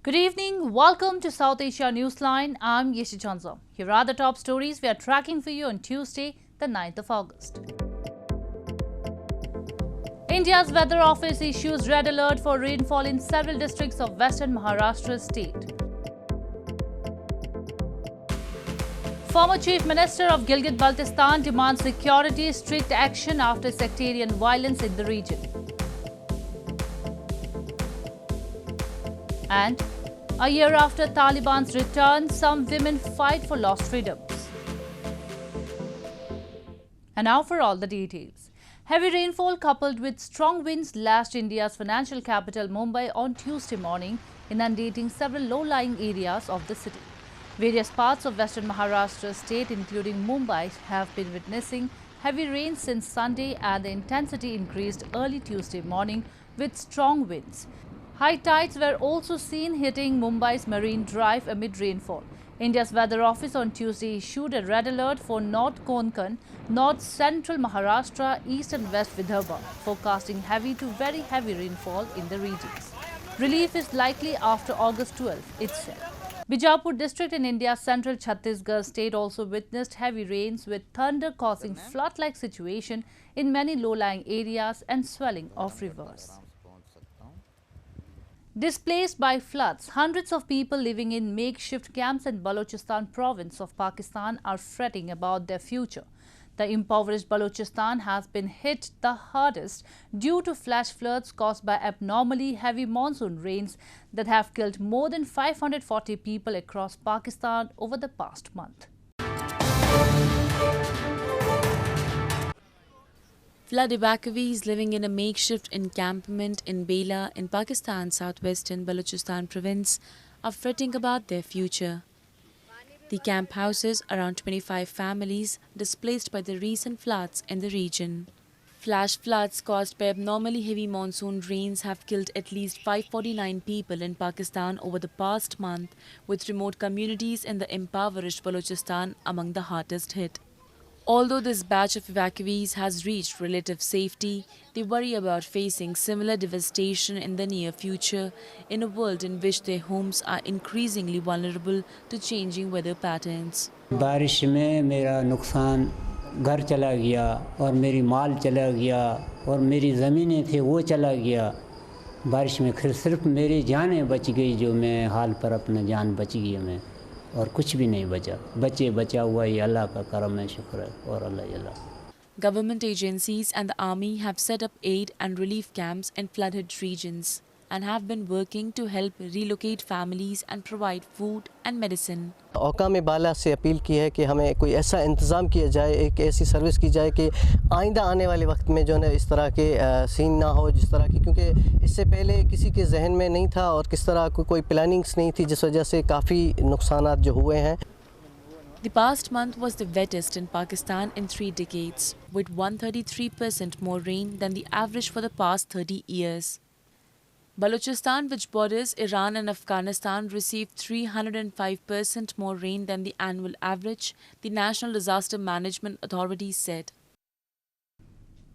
Good evening. Welcome to South Asia Newsline. I'm Yeshi Chanza. Here are the top stories we are tracking for you on Tuesday, the 9th of August. India's Weather Office issues red alert for rainfall in several districts of western Maharashtra state. Former Chief Minister of Gilgit-Baltistan demands security strict action after sectarian violence in the region. And a year after Taliban's return, some women fight for lost freedoms. And now for all the details. Heavy rainfall coupled with strong winds lashed India's financial capital Mumbai on Tuesday morning, inundating several low-lying areas of the city. Various parts of western Maharashtra state, including Mumbai, have been witnessing heavy rain since Sunday, and the intensity increased early Tuesday morning with strong winds. High tides were also seen hitting Mumbai's Marine Drive amid rainfall. India's Weather Office on Tuesday issued a red alert for North Konkan, North Central Maharashtra, East and West Vidarbha, forecasting heavy to very heavy rainfall in the regions. Relief is likely after August 12, it said. Bijapur district in India's central Chhattisgarh state also witnessed heavy rains with thunder causing flood-like situation in many low-lying areas and swelling of rivers. Displaced by floods, hundreds of people living in makeshift camps in Balochistan province of Pakistan are fretting about their future. The impoverished Balochistan has been hit the hardest due to flash floods caused by abnormally heavy monsoon rains that have killed more than 540 people across Pakistan over the past month. Flood evacuees living in a makeshift encampment in Bela in Pakistan's southwestern Balochistan province are fretting about their future. The camp houses around 25 families displaced by the recent floods in the region. Flash floods caused by abnormally heavy monsoon rains have killed at least 549 people in Pakistan over the past month, with remote communities in the impoverished Balochistan among the hardest hit. Although this batch of evacuees has reached relative safety, they worry about facing similar devastation in the near future in a world in which their homes are increasingly vulnerable to changing weather patterns. बारिश में मेरा नुकसान घर चला गया और मेरी माल चला गया और मेरी ज़मीनें थी वो चला गया बारिश में फिर सिर्फ मेरी जानें बच गई जो मैं हाल पर अपना जान बच गई मैं और कुछ भी नहीं बचा बचा हुआ ये अल्लाह का करम है शुक्र है और अल्लाह Government agencies and the army have set up aid and relief camps in flood-hit regions and have been working to help relocate families and provide food and medicine. औकाम बाला से अपील की है कि हमें कोई ऐसा इंतज़ाम किया जाए, एक ऐसी सर्विस की जाए कि आइंदा आने वाले वक्त में जो है इस तरह के सीन ना हो जिस तरह की, क्योंकि इससे पहले किसी के जहन में नहीं था और किस तरह कोई प्लानिंग्स नहीं थी जिस वजह से काफ़ी नुकसानात जो हुए हैं. The past month was the wettest in Pakistan in 3 decades, with 133% more rain than the average for the past 30 years. Balochistan, which borders Iran and Afghanistan, received 305% more rain than the annual average, the National Disaster Management Authority said.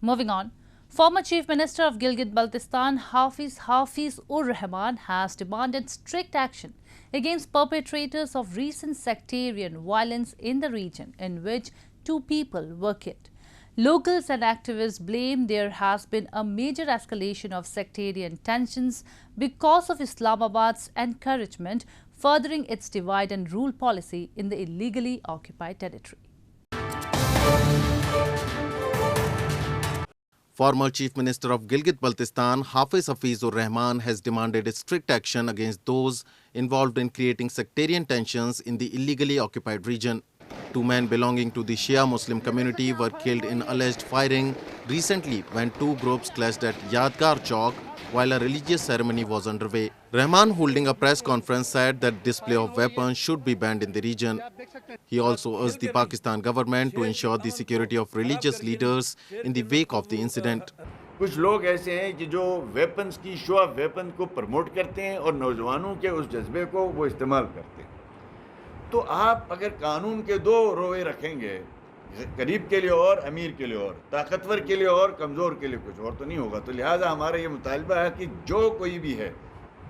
Moving on, former Chief Minister of Gilgit-Baltistan Hafiz-ur-Rahman has demanded strict action against perpetrators of recent sectarian violence in the region in which 2 people were killed. Locals and activists blame there has been a major escalation of sectarian tensions because of Islamabad's encouragement, furthering its divide and rule policy in the illegally occupied territory. Former Chief Minister of Gilgit-Baltistan Hafiz-ur-Rahman has demanded strict action against those involved in creating sectarian tensions in the illegally occupied region. 2 men belonging to the Shia Muslim community were killed in alleged firing recently when 2 groups clashed at Yadgar Chowk while a religious ceremony was underway. Rahman, holding a press conference, said that display of weapons should be banned in the region. He also urged the Pakistan government to ensure the security of religious leaders in the wake of the incident. कुछ लोग ऐसे हैं कि जो weapons की show off weapon को promote करते हैं और नौजवानों के उस जज्बे को वो इस्तेमाल करते हैं. तो आप अगर कानून के 2 रोए रखेंगे, गरीब के लिए और अमीर के लिए और, ताकतवर के लिए और कमज़ोर के लिए कुछ और, तो नहीं होगा. तो लिहाजा हमारा ये मुतालबा है कि जो कोई भी है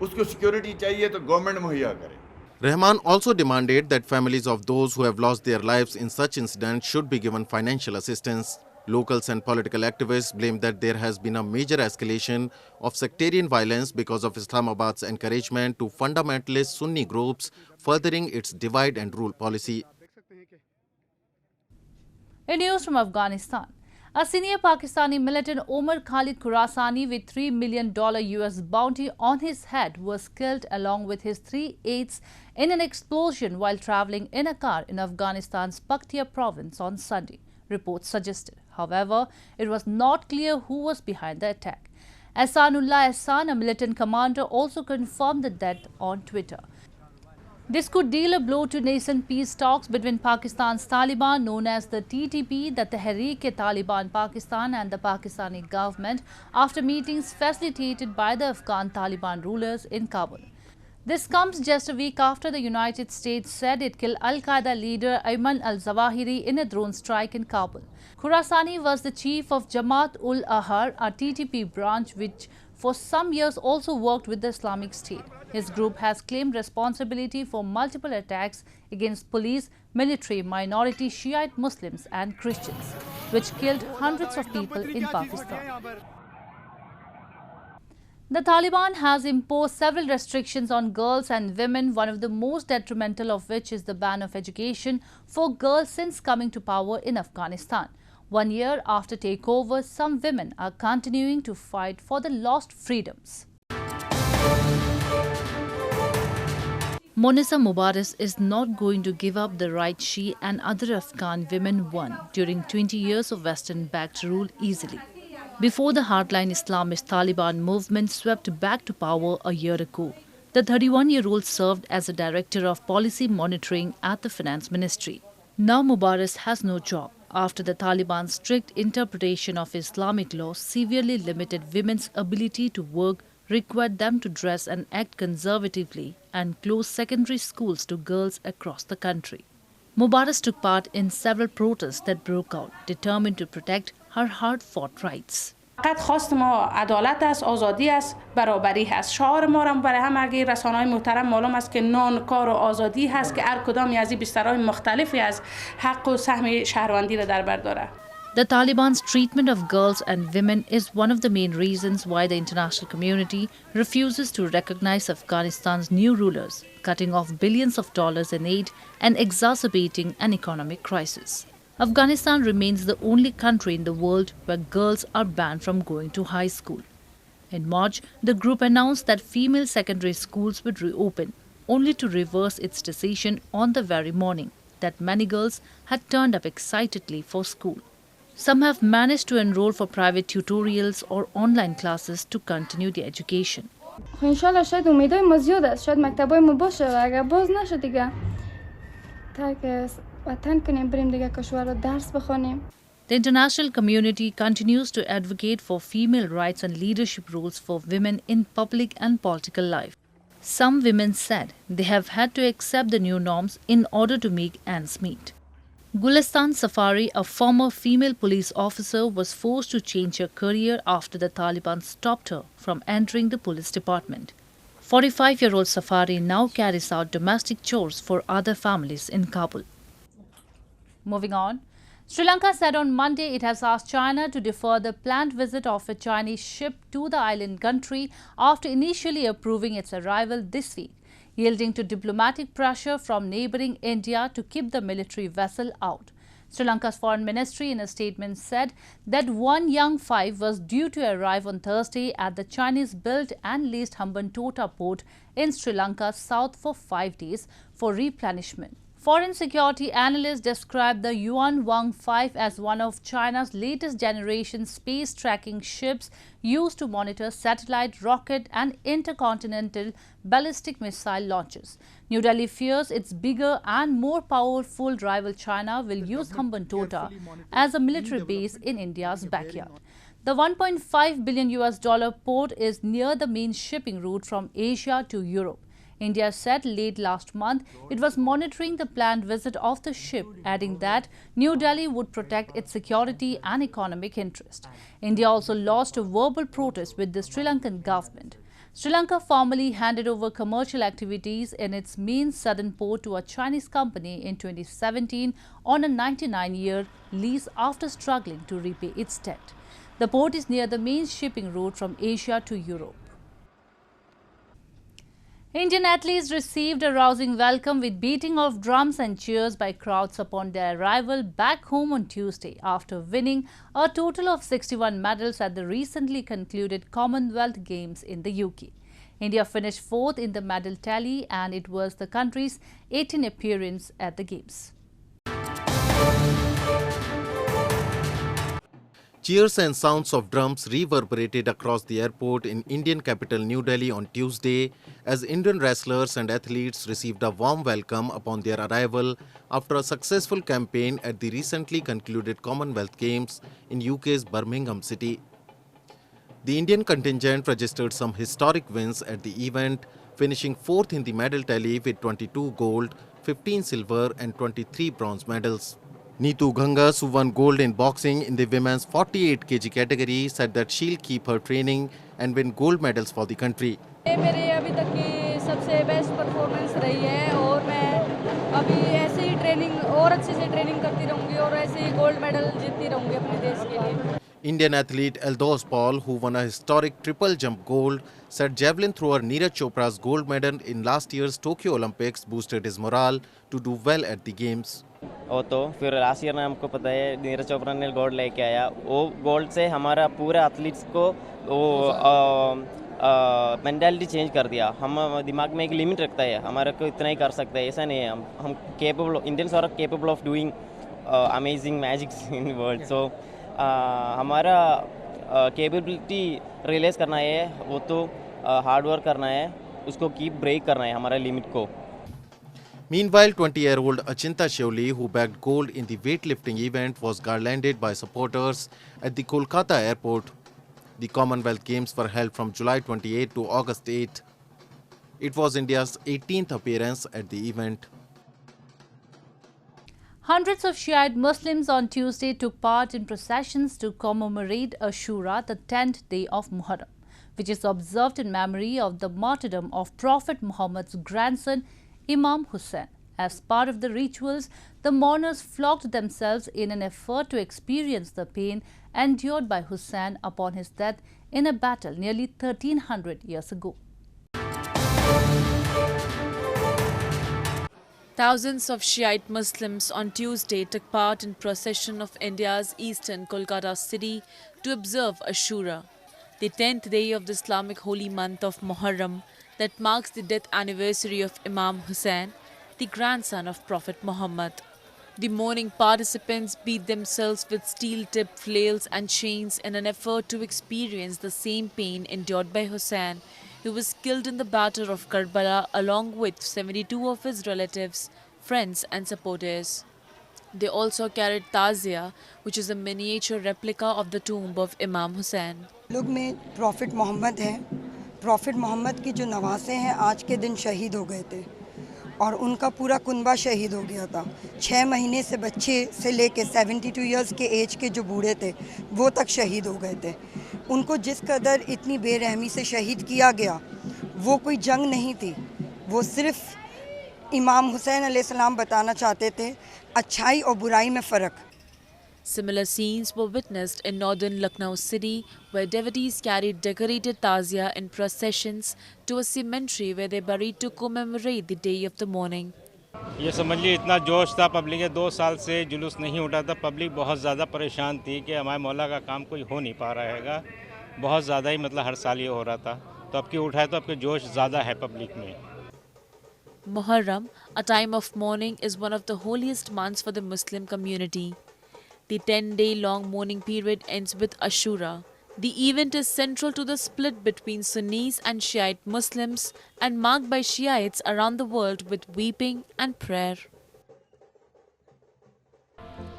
उसको सिक्योरिटी चाहिए तो गवर्नमेंट मुहैया करे। Rahman also demanded that families of those who have lost their lives in such incidents should be given financial assistance. Locals and political activists blame that there has been a major escalation of sectarian violence because of Islamabad's encouragement to fundamentalist Sunni groups, furthering its divide and rule policy. In news from Afghanistan, a senior Pakistani militant Omar Khalid Khurasani with $3 million US bounty on his head was killed along with his 3 aides in an explosion while travelling in a car in Afghanistan's Bakhtia province on Sunday, reports suggested. However, it was not clear who was behind the attack. Ahsanullah Ahsan, a militant commander, also confirmed the death on Twitter. This could deal a blow to nascent peace talks between Pakistan's Taliban, known as the TTP, the Tehreek-e-Taliban Pakistan, and the Pakistani government after meetings facilitated by the Afghan Taliban rulers in Kabul. This comes just a week after the United States said it killed Al-Qaeda leader Ayman al-Zawahiri in a drone strike in Kabul. Khurasani was the chief of Jamaat-ul-Ahrar, a TTP branch which for some years also worked with the Islamic State. His group has claimed responsibility for multiple attacks against police, military, minority Shiite Muslims and Christians, which killed hundreds of people in Pakistan. The Taliban has imposed several restrictions on girls and women, one of the most detrimental of which is the ban of education for girls since coming to power in Afghanistan. 1 year after takeover, some women are continuing to fight for the lost freedoms. Monisa Mubarak is not going to give up the right she and other Afghan women won during 20 years of Western-backed rule easily. Before the hardline Islamist Taliban movement swept back to power a year ago, the 31-year-old served as a director of policy monitoring at the finance ministry. Now Mubarak has no job after the Taliban's strict interpretation of Islamic law severely limited women's ability to work, required them to dress and act conservatively, and closed secondary schools to girls across the country. Mubarak took part in several protests that broke out, determined to protect her hard-fought rights. فقط خواست ما عدالت است، آزادی است، برابری هست. شعار ما را برای همه رسانه‌های محترم معلوم است که نان، کار و آزادی هست که هر کدام از این بسترهای مختلفی از حق و سهم شهروندی را در بر دارد. The Taliban's treatment of girls and women is one of the main reasons why the international community refuses to recognize Afghanistan's new rulers, cutting off billions of dollars in aid and exacerbating an economic crisis. Afghanistan remains the only country in the world where girls are banned from going to high school. In March, the group announced that female secondary schools would reopen, only to reverse its decision on the very morning that many girls had turned up excitedly for school. Some have managed to enroll for private tutorials or online classes to continue their education. انشالله شاید امیدای ما زیاد است، شاید مکتبای ما باشه و اگر باز نشه دیگه ترک وطن کنیم بریم دیگه کشور رو درس بخونیم. The international community continues to advocate for female rights and leadership roles for women in public and political life. Some women said they have had to accept the new norms in order to make ends meet. Gulistan Safari, a former female police officer, was forced to change her career after the Taliban stopped her from entering the police department. 45-year-old Safari now carries out domestic chores for other families in Kabul. Moving on, Sri Lanka said on Monday it has asked China to defer the planned visit of a Chinese ship to the island country after initially approving its arrival this week, yielding to diplomatic pressure from neighbouring India to keep the military vessel out. Sri Lanka's foreign ministry in a statement said that one Young 5 was due to arrive on Thursday at the Chinese-built and leased Hambantota port in Sri Lanka's south for 5 days for replenishment. Foreign security analysts described the Yuan Wang 5 as one of China's latest generation space tracking ships used to monitor satellite, rocket and intercontinental ballistic missile launches. New Delhi fears its bigger and more powerful rival China will use Hambantota as a military base in India's backyard. The $1.5 billion port is near the main shipping route from Asia to Europe. India said late last month it was monitoring the planned visit of the ship, adding that New Delhi would protect its security and economic interest. India also lodged a verbal protest with the Sri Lankan government. Sri Lanka formally handed over commercial activities in its main southern port to a Chinese company in 2017 on a 99-year lease after struggling to repay its debt. The port is near the main shipping route from Asia to Europe. Indian athletes received a rousing welcome with beating of drums and cheers by crowds upon their arrival back home on Tuesday after winning a total of 61 medals at the recently concluded Commonwealth Games in the UK. India finished fourth in the medal tally and it was the country's 18th appearance at the Games. Cheers and sounds of drums reverberated across the airport in Indian capital New Delhi on Tuesday as Indian wrestlers and athletes received a warm welcome upon their arrival after a successful campaign at the recently concluded Commonwealth Games in UK's Birmingham City. The Indian contingent registered some historic wins at the event, finishing fourth in the medal tally with 22 gold, 15 silver and 23 bronze medals. Neetu Ghangas, who won gold in boxing in the women's 48 kg category, said that she'll keep her training and win gold medals for the country. मेरे अभी तक की सबसे best performance रही है और मैं अभी ऐसे ही ट्रेनिंग और अच्छे से ट्रेनिंग करती रहूँगी और ऐसे ही गोल्ड मेडल जीतती रहूँगी अपने देश के लिए. Indian athlete Eldos Paul, who won a historic triple jump gold, said javelin thrower Neeraj Chopra's gold medal in last year's Tokyo Olympics boosted his morale to do well at the games. वो तो फिर last year में हमको पता है नीरज चोपड़ा ने gold लेके आया. वो गोल्ड से हमारा पूरे एथलीट्स को वो मेंटालिटी चेंज कर दिया. हम दिमाग में एक लिमिट रखता है, हमारे को इतना ही कर सकते हैं, ऐसा नहीं है. हम capable, Indians are capable of doing amazing magics in world. So हमारा कैपेबिलिटी रियलाइज करना है, वो तो हार्ड वर्क करना है, उसको कीप ब्रेक करना है हमारा लिमिट को. Meanwhile, 20-year-old Achinta Shioli, who bagged gold in the weightlifting event, was garlanded by supporters at the Kolkata airport. The Commonwealth Games were held from July 28 to August 8. It was India's 18th appearance at the event. Hundreds of Shiite Muslims on Tuesday took part in processions to commemorate Ashura, the 10th day of Muharram, which is observed in memory of the martyrdom of Prophet Muhammad's grandson, Imam Hussain. As part of the rituals, the mourners flogged themselves in an effort to experience the pain endured by Hussain upon his death in a battle nearly 1300 years ago. Thousands of Shiite Muslims on Tuesday took part in procession of India's eastern Kolkata city to observe Ashura, the 10th day of the Islamic holy month of Muharram that marks the death anniversary of Imam Hussain, the grandson of Prophet Muhammad. The mourning participants beat themselves with steel-tipped flails and chains in an effort to experience the same pain endured by Hussain, who was killed in the battle of Karbala along with 72 of his relatives, friends and supporters. They also carried tazia, which is a miniature replica of the tomb of Imam Hussain. लोग में profit Mohammad हैं. Profit Mohammad की जो नवासे हैं आज के दिन शहीद हो गए थे और उनका पूरा कुनबा शहीद हो गया था. 6 महीने से बच्चे से लेके 72 इयर्स के एज के जो बूढ़े थे वो तक शहीद हो गए थे. उनको जिस कदर इतनी बेरहमी से शहीद किया गया, वो कोई जंग नहीं थी, वो सिर्फ इमाम हुसैन अलैहिस्सलाम बताना चाहते थे अच्छाई और बुराई में फ़र्क. Similar scenes were witnessed in northern Lucknow city, where devotees carried decorated tazia in processions to a cemetery where they buried to commemorate the day of the mourning. ये समझ लीजिए इतना जोश था पब्लिक के 2 साल से जुलूस नहीं उठा था. पब्लिक बहुत ज़्यादा परेशान थी कि हमारे मौला का काम कोई हो नहीं पा रहा हैगा. बहुत ज़्यादा ही मतलब हर साल ये हो रहा था, तो अब की उठाए तो आपके जोश ज़्यादा है पब्लिक में. Muharram, a time of mourning, is one of the holiest months for the Muslim community. The 10-day-long mourning period ends with Ashura. The event is central to the split between Sunnis and Shiite Muslims and marked by Shiites around the world with weeping and prayer.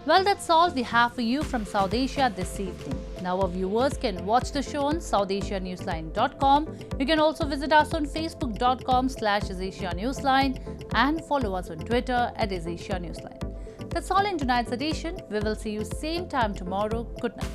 Well, that's all we have for you from South Asia this evening. Now our viewers can watch the show on SouthAsiaNewsline.com. You can also visit us on Facebook.com/AsAsiaNewsline and follow us on Twitter @AsAsiaNewsline. That's all in tonight's edition. We will see you same time tomorrow. Good night.